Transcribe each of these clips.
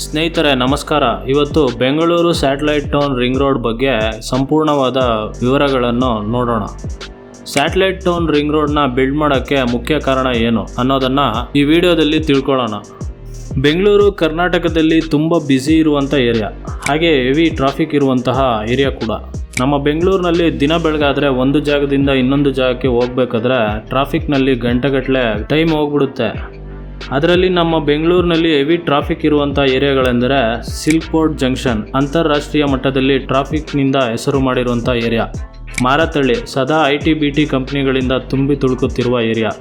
ಸ್ನೇಹಿತರೆ ನಮಸ್ಕಾರ. ಇವತ್ತು Bengaluru satellite town ring road ಬಗ್ಗೆ ಸಂಪೂರ್ಣವಾದ ವಿವರಗಳನ್ನು ನೋಡೋಣ. ಸ್ಯಾಟಲೈಟ್ ಟೌನ್ ರಿಂಗ್ ರೋಡ್ನ ಬಿಲ್ಡ್ ಮಾಡೋಕ್ಕೆ ಮುಖ್ಯ ಕಾರಣ ಏನು ಅನ್ನೋದನ್ನು ಈ ವಿಡಿಯೋದಲ್ಲಿ ತಿಳ್ಕೊಳ್ಳೋಣ. ಬೆಂಗಳೂರು ಕರ್ನಾಟಕದಲ್ಲಿ ತುಂಬ ಬ್ಯುಸಿ ಇರುವಂಥ ಏರಿಯಾ, ಹಾಗೆ ಹೆವಿ ಟ್ರಾಫಿಕ್ ಇರುವಂತಹ ಏರಿಯಾ ಕೂಡ. ನಮ್ಮ ಬೆಂಗಳೂರಿನಲ್ಲಿ ದಿನ ಬೆಳಗಾದರೆ ಒಂದು ಜಾಗದಿಂದ ಇನ್ನೊಂದು ಜಾಗಕ್ಕೆ ಹೋಗ್ಬೇಕಾದ್ರೆ ಟ್ರಾಫಿಕ್ನಲ್ಲಿ ಗಂಟೆಗಟ್ಟಲೆ ಟೈಮ್ ಹೋಗ್ಬಿಡುತ್ತೆ. ಅದರಲ್ಲಿ ನಮ್ಮ ಬೆಂಗಳೂರಿನಲ್ಲಿ ಹೆವಿ ಟ್ರಾಫಿಕ್ ಇರುವಂಥ ಏರಿಯಾಗಳೆಂದರೆ ಸಿಲ್ಕ್ ಬೋರ್ಡ್ ಜಂಕ್ಷನ್, ಅಂತಾರಾಷ್ಟ್ರೀಯ ಮಟ್ಟದಲ್ಲಿ ಟ್ರಾಫಿಕ್ನಿಂದ ಹೆಸರು ಮಾಡಿರುವಂಥ ಏರಿಯಾ. ಮಾರತಳ್ಳಿ, ಸದಾ IT-BT ಕಂಪ್ನಿಗಳಿಂದ ತುಂಬಿ ತುಳುಕುತ್ತಿರುವ ಏರಿಯಾ.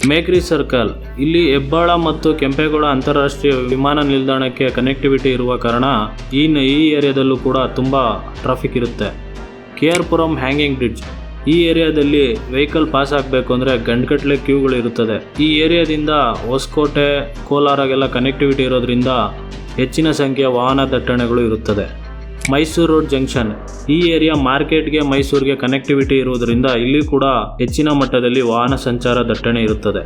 ಮೇಕ್ರಿ ಸರ್ಕಲ್, ಇಲ್ಲಿ ಹೆಬ್ಬಾಳ ಮತ್ತು ಕೆಂಪೇಗೌಡ ಅಂತಾರಾಷ್ಟ್ರೀಯ ವಿಮಾನ ನಿಲ್ದಾಣಕ್ಕೆ ಕನೆಕ್ಟಿವಿಟಿ ಇರುವ ಕಾರಣ ಈ ಏರಿಯಾದಲ್ಲೂ ಕೂಡ ತುಂಬ ಟ್ರಾಫಿಕ್ ಇರುತ್ತೆ. KR ಪುರಂ ಹ್ಯಾಂಗಿಂಗ್ ಬ್ರಿಡ್ಜ್, ಈ ಏರಿಯಾದಲ್ಲಿ ವೆಹಿಕಲ್ ಪಾಸ್ ಆಗಬೇಕು ಅಂದರೆ ಗಂಟೆಗಟ್ಟಲೆ ಕ್ಯೂಗಳು ಇರುತ್ತದೆ. ಈ ಏರಿಯಾದಿಂದ ಹೊಸಕೋಟೆ, ಕೋಲಾರಗೆಲ್ಲ ಕನೆಕ್ಟಿವಿಟಿ ಇರೋದ್ರಿಂದ ಹೆಚ್ಚಿನ ಸಂಖ್ಯೆಯ ವಾಹನ ದಟ್ಟಣೆಗಳು ಇರುತ್ತದೆ. ಮೈಸೂರು ರೋಡ್ ಜಂಕ್ಷನ್, ಈ ಏರಿಯಾ ಮಾರ್ಕೆಟ್ಗೆ ಮೈಸೂರಿಗೆ ಕನೆಕ್ಟಿವಿಟಿ ಇರುವುದರಿಂದ ಇಲ್ಲಿ ಕೂಡ ಹೆಚ್ಚಿನ ಮಟ್ಟದಲ್ಲಿ ವಾಹನ ಸಂಚಾರ ದಟ್ಟಣೆ ಇರುತ್ತದೆ.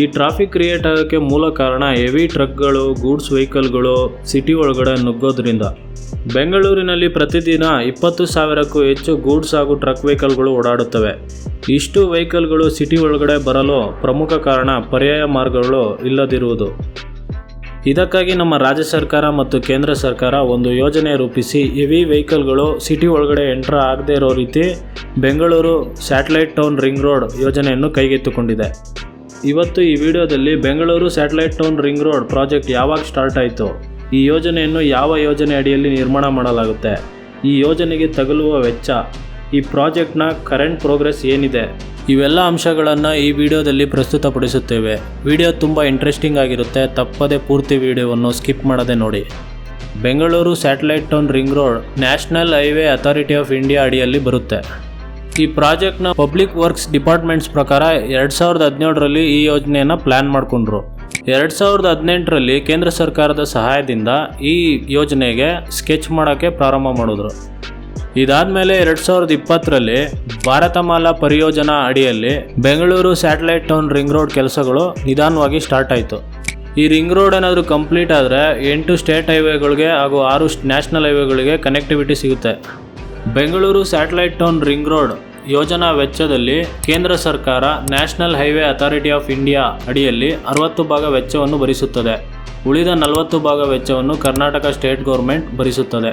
ಈ ಟ್ರಾಫಿಕ್ ಕ್ರಿಯೇಟ್ ಆಗೋಕ್ಕೆ ಮೂಲ ಕಾರಣ ಹೆವಿ ಟ್ರಕ್ಗಳು, ಗೂಡ್ಸ್ ವೆಹಿಕಲ್ಗಳು ಸಿಟಿ ಒಳಗಡೆ ನುಗ್ಗೋದ್ರಿಂದ. ಬೆಂಗಳೂರಿನಲ್ಲಿ ಪ್ರತಿದಿನ 20,000ಕ್ಕೂ ಹೆಚ್ಚು ಗೂಡ್ಸ್ ಹಾಗೂ ಟ್ರಕ್ ವೆಹಿಕಲ್ಗಳು ಓಡಾಡುತ್ತವೆ. ಇಷ್ಟು ವೆಹಿಕಲ್ಗಳು ಸಿಟಿ ಒಳಗಡೆ ಬರಲು ಪ್ರಮುಖ ಕಾರಣ ಪರ್ಯಾಯ ಮಾರ್ಗಗಳು ಇಲ್ಲದಿರುವುದು. ಇದಕ್ಕಾಗಿ ನಮ್ಮ ರಾಜ್ಯ ಸರ್ಕಾರ ಮತ್ತು ಕೇಂದ್ರ ಸರ್ಕಾರ ಒಂದು ಯೋಜನೆ ರೂಪಿಸಿ ಹೆವಿ ವೆಹಿಕಲ್ಗಳು ಸಿಟಿ ಒಳಗಡೆ ಎಂಟರ್ ಆಗದೇ ಇರೋ ರೀತಿ Bengaluru satellite town ring road ಯೋಜನೆಯನ್ನು ಕೈಗೆತ್ತಿಕೊಂಡಿದೆ. ಇವತ್ತು ಈ ವಿಡಿಯೋದಲ್ಲಿ Bengaluru satellite town ring road project ಯಾವಾಗ ಸ್ಟಾರ್ಟ್ ಆಯಿತು, ಈ ಯೋಜನೆಯನ್ನು ಯಾವ ಯೋಜನೆ ಅಡಿಯಲ್ಲಿ ನಿರ್ಮಾಣ ಮಾಡಲಾಗುತ್ತೆ, ಈ ಯೋಜನೆಗೆ ತಗುಲುವ ವೆಚ್ಚ, ಈ ಪ್ರಾಜೆಕ್ಟ್ನ ಕರೆಂಟ್ ಪ್ರೋಗ್ರೆಸ್ ಏನಿದೆ, ಇವೆಲ್ಲ ಅಂಶಗಳನ್ನು ಈ ವಿಡಿಯೋದಲ್ಲಿ ಪ್ರಸ್ತುತಪಡಿಸುತ್ತೇವೆ. ವಿಡಿಯೋ ತುಂಬ ಇಂಟ್ರೆಸ್ಟಿಂಗ್ ಆಗಿರುತ್ತೆ, ತಪ್ಪದೇ ಪೂರ್ತಿ ವಿಡಿಯೋವನ್ನು ಸ್ಕಿಪ್ ಮಾಡದೆ ನೋಡಿ. Bengaluru satellite town ring road national highway authority of India ಅಡಿಯಲ್ಲಿ ಬರುತ್ತೆ. ಈ ಪ್ರಾಜೆಕ್ಟ್ನ ಪಬ್ಲಿಕ್ ವರ್ಕ್ಸ್ ಡಿಪಾರ್ಟ್ಮೆಂಟ್ಸ್ ಪ್ರಕಾರ 2017ರಲ್ಲಿ ಈ ಯೋಜನೆಯನ್ನು ಪ್ಲ್ಯಾನ್ ಮಾಡಿಕೊಂಡ್ರು. 2018ರಲ್ಲಿ ಕೇಂದ್ರ ಸರ್ಕಾರದ ಸಹಾಯದಿಂದ ಈ ಯೋಜನೆಗೆ ಸ್ಕೆಚ್ ಮಾಡೋಕ್ಕೆ ಪ್ರಾರಂಭ ಮಾಡಿದ್ರು. ಇದಾದಮೇಲೆ 2020ರಲ್ಲಿ ಭಾರತಮಾಲಾ ಪರಿಯೋಜನಾ ಅಡಿಯಲ್ಲಿ Bengaluru satellite town ring road ಕೆಲಸಗಳು ನಿಧಾನವಾಗಿ ಸ್ಟಾರ್ಟ್ ಆಯಿತು. ಈ ರಿಂಗ್ ರೋಡ್ ಏನಾದರೂ ಕಂಪ್ಲೀಟ್ ಆದರೆ 8 ಸ್ಟೇಟ್ ಹೈವೇಗಳಿಗೆ ಹಾಗೂ 6 ನ್ಯಾಷನಲ್ ಹೈವೇಗಳಿಗೆ ಕನೆಕ್ಟಿವಿಟಿ ಸಿಗುತ್ತೆ. Bengaluru satellite town ring road ಯೋಜನಾ ವೆಚ್ಚದಲ್ಲಿ ಕೇಂದ್ರ ಸರ್ಕಾರ national highway authority of India ಅಡಿಯಲ್ಲಿ 60 ಭಾಗ ವೆಚ್ಚವನ್ನು ಭರಿಸುತ್ತದೆ. ಉಳಿದ 40 ಭಾಗ ವೆಚ್ಚವನ್ನು ಕರ್ನಾಟಕ ಸ್ಟೇಟ್ ಗೌರ್ಮೆಂಟ್ ಭರಿಸುತ್ತದೆ.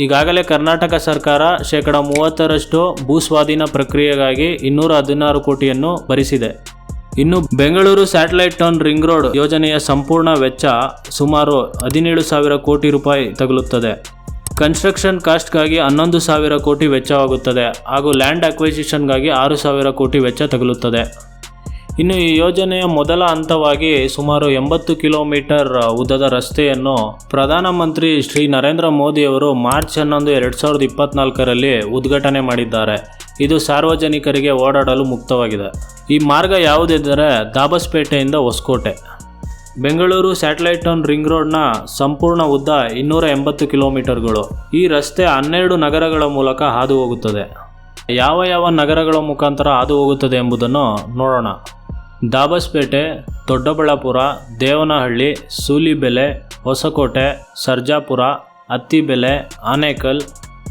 ಈಗಾಗಲೇ ಕರ್ನಾಟಕ ಸರ್ಕಾರ 30% ಭೂಸ್ವಾಧೀನ ಪ್ರಕ್ರಿಯೆಗಾಗಿ 216 ಕೋಟಿಯನ್ನು ಭರಿಸಿದೆ. ಇನ್ನು Bengaluru satellite town ring road ಯೋಜನೆಯ ಸಂಪೂರ್ಣ ವೆಚ್ಚ ಸುಮಾರು 17,000 ಕೋಟಿ ರೂಪಾಯಿ ತಗುಲುತ್ತದೆ. ಕನ್ಸ್ಟ್ರಕ್ಷನ್ ಕಾಸ್ಟ್ಗಾಗಿ 11,000 ಕೋಟಿ ವೆಚ್ಚವಾಗುತ್ತದೆ ಹಾಗೂ ಲ್ಯಾಂಡ್ ಅಕ್ವಿಸಿಷನ್ಗಾಗಿ 6,000 ಕೋಟಿ ವೆಚ್ಚ ತಗುಲುತ್ತದೆ. ಇನ್ನು ಈ ಯೋಜನೆಯ ಮೊದಲ ಹಂತವಾಗಿ ಸುಮಾರು 80 ಕಿಲೋಮೀಟರ್ ಉದ್ದದ ರಸ್ತೆಯನ್ನು ಪ್ರಧಾನಮಂತ್ರಿ ಶ್ರೀ ನರೇಂದ್ರ ಮೋದಿಯವರು ಮಾರ್ಚ್ 11, 2024ರಲ್ಲಿ ಉದ್ಘಾಟನೆ ಮಾಡಿದ್ದಾರೆ. ಇದು ಸಾರ್ವಜನಿಕರಿಗೆ ಓಡಾಡಲು ಮುಕ್ತವಾಗಿದೆ. ಈ ಮಾರ್ಗ ಯಾವುದೆಂದರೆ ದಾಬಸ್ಪೇಟೆಯಿಂದ Hosakote. Bengaluru satellite town ring ರೋಡ್ನ ಸಂಪೂರ್ಣ ಉದ್ದ 280 ಕಿಲೋಮೀಟರ್ಗಳು. ಈ ರಸ್ತೆ 12 ನಗರಗಳ ಮೂಲಕ ಹಾದು ಹೋಗುತ್ತದೆ. ಯಾವ ನಗರಗಳ ಮುಖಾಂತರ ಹಾದು ಹೋಗುತ್ತದೆ ಎಂಬುದನ್ನು ನೋಡೋಣ. ದಾಬಸ್ಪೇಟೆ, ದೊಡ್ಡಬಳ್ಳಾಪುರ, ದೇವನಹಳ್ಳಿ, ಸೂಲಿಬೆಲೆ, ಹೊಸಕೋಟೆ, ಸರ್ಜಾಪುರ, ಅತ್ತಿಬೆಲೆ, ಆನೇಕಲ್,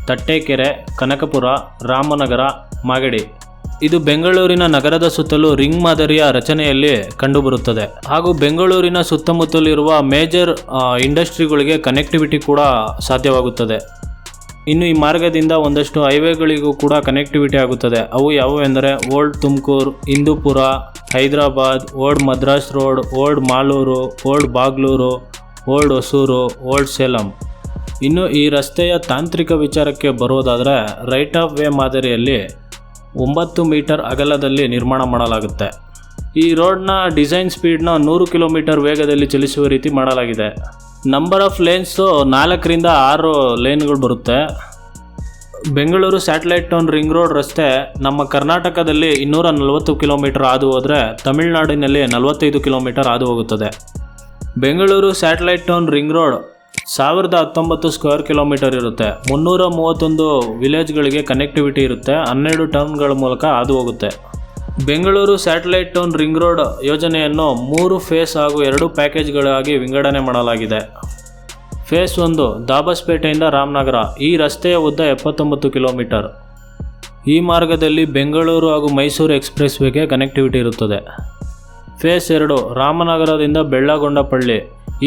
ತಟ್ಟೇಕೆರೆ, ಕನಕಪುರ, ರಾಮನಗರ, ಮಾಗಡಿ. ಇದು ಬೆಂಗಳೂರಿನ ನಗರದ ಸುತ್ತಲೂ ರಿಂಗ್ ಮಾದರಿಯ ರಚನೆಯಲ್ಲಿ ಕಂಡುಬರುತ್ತದೆ ಹಾಗೂ ಬೆಂಗಳೂರಿನ ಸುತ್ತಮುತ್ತಲಿರುವ ಮೇಜರ್ ಇಂಡಸ್ಟ್ರಿಗಳಿಗೆ ಕನೆಕ್ಟಿವಿಟಿ ಕೂಡ ಸಾಧ್ಯವಾಗುತ್ತದೆ. ಇನ್ನು ಈ ಮಾರ್ಗದಿಂದ ಒಂದಷ್ಟು ಹೈವೇಗಳಿಗೂ ಕೂಡ ಕನೆಕ್ಟಿವಿಟಿ ಆಗುತ್ತದೆ. ಅವು ಯಾವುವು ಎಂದರೆ old Tumakuru, Hindupur, Hyderabad, old Madras road, old Malur, old Bagalur, old Hosur, old Salem. ಇನ್ನು ಈ ರಸ್ತೆಯ ತಾಂತ್ರಿಕ ವಿಚಾರಕ್ಕೆ ಬರುವುದಾದರೆ ರೈಟ್ ಆಫ್ ವೇ ಮಾದರಿಯಲ್ಲಿ 9 ಮೀಟರ್ ಅಗಲದಲ್ಲಿ ನಿರ್ಮಾಣ ಮಾಡಲಾಗುತ್ತೆ. ಈ ರೋಡ್ನ ಡಿಸೈನ್ ಸ್ಪೀಡ್ನ 100 ಕಿಲೋಮೀಟರ್ ವೇಗದಲ್ಲಿ ಚಲಿಸುವ ರೀತಿ ಮಾಡಲಾಗಿದೆ. ನಂಬರ್ ಆಫ್ ಲೇನ್ಸು 4ರಿಂದ 6 ಲೇನ್ಗಳು ಬರುತ್ತೆ. Bengaluru satellite town ring road ರಸ್ತೆ ನಮ್ಮ ಕರ್ನಾಟಕದಲ್ಲಿ 240 ಕಿಲೋಮೀಟರ್ ಹಾದು ಹೋದರೆ ತಮಿಳುನಾಡಿನಲ್ಲಿ 45 ಕಿಲೋಮೀಟರ್ ಹಾದು ಹೋಗುತ್ತದೆ. Bengaluru satellite town ring road 1019 square kilometre ಇರುತ್ತೆ. 331 ವಿಲೇಜ್ಗಳಿಗೆ ಕನೆಕ್ಟಿವಿಟಿ ಇರುತ್ತೆ. 12 ಟೌನ್ಗಳ ಮೂಲಕ ಹಾದು ಹೋಗುತ್ತೆ. Bengaluru satellite town ring road ಯೋಜನೆಯನ್ನು 3 ಫೇಸ್ ಹಾಗೂ 2 ಪ್ಯಾಕೇಜ್ಗಳಾಗಿ ವಿಂಗಡಣೆ ಮಾಡಲಾಗಿದೆ. ಫೇಸ್ 1 ದಾಬಸ್ಪೇಟೆಯಿಂದ ರಾಮನಗರ. ಈ ರಸ್ತೆಯ ಉದ್ದ 79 ಕಿಲೋಮೀಟರ್. ಈ ಮಾರ್ಗದಲ್ಲಿ ಬೆಂಗಳೂರು ಹಾಗೂ ಮೈಸೂರು ಎಕ್ಸ್ಪ್ರೆಸ್ ವೇಗೆ ಕನೆಕ್ಟಿವಿಟಿ ಇರುತ್ತದೆ. ಫೇಸ್ 2 ರಾಮನಗರದಿಂದ ಬೆಳ್ಳಗೊಂಡಪಳ್ಳಿ.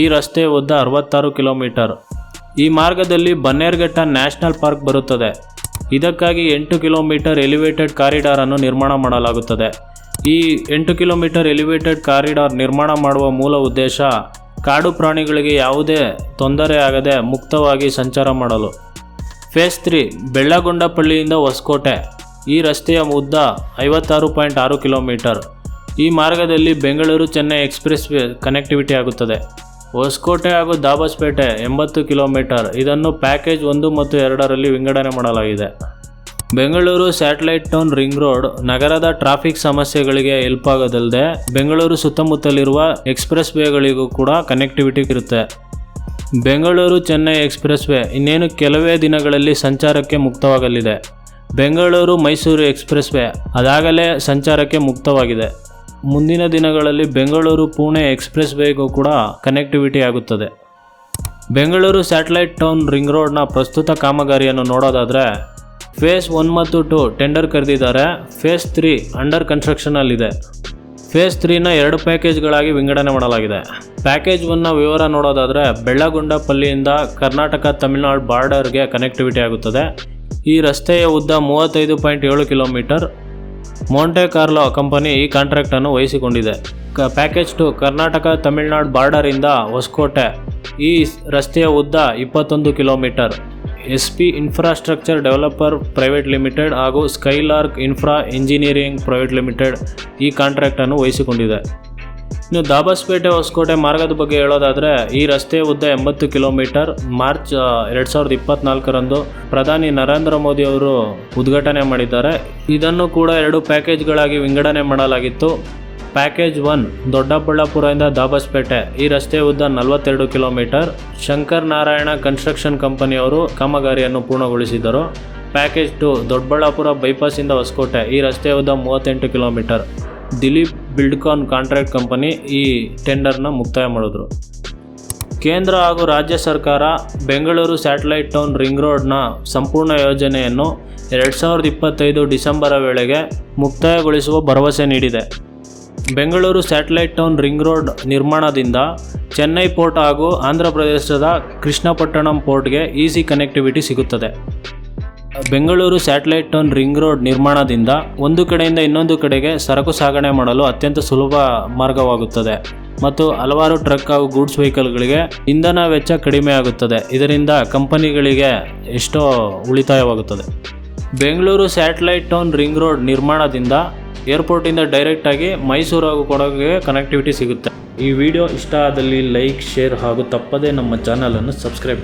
ಈ ರಸ್ತೆಯ ಉದ್ದ 66 ಕಿಲೋಮೀಟರ್. ಈ ಮಾರ್ಗದಲ್ಲಿ ಬನ್ನೇರುಘಟ್ಟ ನ್ಯಾಷನಲ್ ಪಾರ್ಕ್ ಬರುತ್ತದೆ. ಇದಕ್ಕಾಗಿ 8 ಕಿಲೋಮೀಟರ್ ಎಲಿವೇಟೆಡ್ ಕಾರಿಡಾರ್ ಅನ್ನು ನಿರ್ಮಾಣ ಮಾಡಲಾಗುತ್ತದೆ. ಈ 8 ಕಿಲೋಮೀಟರ್ ಎಲಿವೇಟೆಡ್ ಕಾರಿಡಾರ್ ನಿರ್ಮಾಣ ಮಾಡುವ ಮೂಲ ಉದ್ದೇಶ ಕಾಡು ಪ್ರಾಣಿಗಳಿಗೆ ಯಾವುದೇ ತೊಂದರೆ ಆಗದೆ ಮುಕ್ತವಾಗಿ ಸಂಚಾರ ಮಾಡಲು. ಫೇಸ್ 3 ಬೆಳ್ಳಗೊಂಡಪಳ್ಳಿಯಿಂದ ಹೊಸಕೋಟೆ. ಈ ರಸ್ತೆಯ ಉದ್ದ 56.6 ಕಿಲೋಮೀಟರ್. ಈ ಮಾರ್ಗದಲ್ಲಿ Bengaluru Chennai express way connectivity ಆಗುತ್ತದೆ. ಹೊಸಕೋಟೆ ಹಾಗೂ ದಾಬಸ್ಪೇಟೆ 80 ಕಿಲೋಮೀಟರ್. ಇದನ್ನು ಪ್ಯಾಕೇಜ್ 1 ಮತ್ತು 2ರಲ್ಲಿ ವಿಂಗಡಣೆ ಮಾಡಲಾಗಿದೆ. Bengaluru satellite town ring road ನಗರದ ಟ್ರಾಫಿಕ್ ಸಮಸ್ಯೆಗಳಿಗೆ ಹೆಲ್ಪ್ ಆಗೋದಲ್ಲದೆ ಬೆಂಗಳೂರು ಸುತ್ತಮುತ್ತಲಿರುವ ಎಕ್ಸ್ಪ್ರೆಸ್ ವೇಗಳಿಗೂ ಕೂಡ ಕನೆಕ್ಟಿವಿಟಿ ಇರುತ್ತೆ. ಬೆಂಗಳೂರು ಚೆನ್ನೈ ಎಕ್ಸ್ಪ್ರೆಸ್ ವೇ ಇನ್ನೇನು ಕೆಲವೇ ದಿನಗಳಲ್ಲಿ ಸಂಚಾರಕ್ಕೆ ಮುಕ್ತವಾಗಲಿದೆ. ಬೆಂಗಳೂರು ಮೈಸೂರು ಎಕ್ಸ್ಪ್ರೆಸ್ ವೇ ಅದಾಗಲೇ ಸಂಚಾರಕ್ಕೆ ಮುಕ್ತವಾಗಿದೆ. ಮುಂದಿನ ದಿನಗಳಲ್ಲಿ ಬೆಂಗಳೂರು ಪುಣೆ ಎಕ್ಸ್ಪ್ರೆಸ್ ವೇಗೂ ಕೂಡ ಕನೆಕ್ಟಿವಿಟಿ ಆಗುತ್ತದೆ. ಬೆಂಗಳೂರು ಸ್ಯಾಟಲೈಟ್ ಟೌನ್ ರಿಂಗ್ ರೋಡ್ನ ಪ್ರಸ್ತುತ ಕಾಮಗಾರಿಯನ್ನು ನೋಡೋದಾದರೆ ಫೇಸ್ 1 ಮತ್ತು 2 ಟೆಂಡರ್ ಕರೆದಿದ್ದಾರೆ. ಫೇಸ್ 3 ಅಂಡರ್ ಕನ್ಸ್ಟ್ರಕ್ಷನಲ್ಲಿದೆ. ಫೇಸ್ 3ನ 2 ಪ್ಯಾಕೇಜ್ಗಳಾಗಿ ವಿಂಗಡಣೆ ಮಾಡಲಾಗಿದೆ. ಪ್ಯಾಕೇಜ್ 1ನ ವಿವರ ನೋಡೋದಾದರೆ ಬೆಳ್ಳಗೊಂಡಪಳ್ಳಿಯಿಂದ ಕರ್ನಾಟಕ ತಮಿಳುನಾಡು ಬಾರ್ಡರ್ಗೆ ಕನೆಕ್ಟಿವಿಟಿ ಆಗುತ್ತದೆ. ಈ ರಸ್ತೆಯ ಉದ್ದ 35.7 ಕಿಲೋಮೀಟರ್. ಮೊಂಟೆ ಕಾರ್ಲೋ ಕಂಪನಿ ಈ ಕಾಂಟ್ರಾಕ್ಟನ್ನು ವಹಿಸಿಕೊಂಡಿದೆ. ಪ್ಯಾಕೇಜ್ 2 ಕರ್ನಾಟಕ ತಮಿಳುನಾಡು ಬಾರ್ಡರಿಂದ ಹೊಸಕೋಟೆ. ಈ ರಸ್ತೆಯ ಉದ್ದ 21 kilometre. SP infrastructure developer private limited ಹಾಗೂ ಸ್ಕೈಲಾರ್ಕ್ ಇನ್ಫ್ರಾ ಇಂಜಿನಿಯರಿಂಗ್ ಪ್ರೈವೇಟ್ ಲಿಮಿಟೆಡ್ ಈ ಕಾಂಟ್ರಾಕ್ಟನ್ನು ವಹಿಸಿಕೊಂಡಿದೆ. ಇನ್ನು ದಾಬಸ್ಪೇಟೆ ಹೊಸಕೋಟೆ ಮಾರ್ಗದ ಬಗ್ಗೆ ಹೇಳೋದಾದರೆ ಈ ರಸ್ತೆಯ ಉದ್ದ 80 ಕಿಲೋಮೀಟರ್. ಮಾರ್ಚ್ 2024ರಂದು ಪ್ರಧಾನಿ ನರೇಂದ್ರ ಮೋದಿ ಅವರು ಉದ್ಘಾಟನೆ ಮಾಡಿದ್ದಾರೆ. ಇದನ್ನು ಕೂಡ 2 ಪ್ಯಾಕೇಜ್ಗಳಾಗಿ ವಿಂಗಡಣೆ ಮಾಡಲಾಗಿತ್ತು. ಪ್ಯಾಕೇಜ್ 1 ದೊಡ್ಡಬಳ್ಳಾಪುರದಿಂದ ದಾಬಸ್ಪೇಟೆ. ಈ ರಸ್ತೆಯ ಉದ್ದ 42 ಕಿಲೋಮೀಟರ್. ಶಂಕರ್ ನಾರಾಯಣ ಕನ್ಸ್ಟ್ರಕ್ಷನ್ ಕಂಪನಿಯವರು ಕಾಮಗಾರಿಯನ್ನು ಪೂರ್ಣಗೊಳಿಸಿದರು. ಪ್ಯಾಕೇಜ್ 2 ದೊಡ್ಡಬಳ್ಳಾಪುರ ಬೈಪಾಸಿಂದ ಹೊಸಕೋಟೆ. ಈ ರಸ್ತೆಯ ಉದ್ದ 38 kilometre. Dilip Buildcon contract company ಈ ಟೆಂಡರ್ನ ಮುಕ್ತಾಯ ಮಾಡಿದ್ರು. ಕೇಂದ್ರ ಹಾಗೂ ರಾಜ್ಯ ಸರ್ಕಾರ ಬೆಂಗಳೂರು ಸ್ಯಾಟಲೈಟ್ ಟೌನ್ ರಿಂಗ್ ರೋಡ್ನ ಸಂಪೂರ್ಣ ಯೋಜನೆಯನ್ನು 2025 ಡಿಸೆಂಬರ್ ವೇಳೆಗೆ ಮುಕ್ತಾಯಗೊಳಿಸುವ ಭರವಸೆ ನೀಡಿದೆ. Bengaluru satellite town ring road ನಿರ್ಮಾಣದಿಂದ ಚೆನ್ನೈ ಪೋರ್ಟ್ ಹಾಗೂ ಆಂಧ್ರ ಪ್ರದೇಶದ ಕೃಷ್ಣಪಟ್ಟಣಂ ಪೋರ್ಟ್ಗೆ ಈಸಿ ಕನೆಕ್ಟಿವಿಟಿ ಸಿಗುತ್ತದೆ. Bengaluru satellite town ring road ನಿರ್ಮಾಣದಿಂದ ಒಂದು ಕಡೆಯಿಂದ ಇನ್ನೊಂದು ಕಡೆಗೆ ಸರಕು ಸಾಗಣೆ ಮಾಡಲು ಅತ್ಯಂತ ಸುಲಭ ಮಾರ್ಗವಾಗುತ್ತದೆ ಮತ್ತು ಹಲವಾರು ಟ್ರಕ್ ಹಾಗೂ ಗೂಡ್ಸ್ ವೆಹಿಕಲ್ಗಳಿಗೆ ಇಂಧನ ವೆಚ್ಚ ಕಡಿಮೆ ಆಗುತ್ತದೆ. ಇದರಿಂದ ಕಂಪನಿಗಳಿಗೆ ಎಷ್ಟೋ ಉಳಿತಾಯವಾಗುತ್ತದೆ. Bengaluru satellite town ring road ನಿರ್ಮಾಣದಿಂದ ಏರ್ಪೋರ್ಟಿಂದ ಡೈರೆಕ್ಟಾಗಿ ಮೈಸೂರು ಹಾಗೂ ಕೊಡಗಿಗೆ ಕನೆಕ್ಟಿವಿಟಿ ಸಿಗುತ್ತೆ. ಈ ವಿಡಿಯೋ ಇಷ್ಟ ಆದಲ್ಲಿ ಲೈಕ್, ಶೇರ್ ಹಾಗೂ ತಪ್ಪದೇ ನಮ್ಮ ಚಾನಲನ್ನು ಸಬ್ಸ್ಕ್ರೈಬ್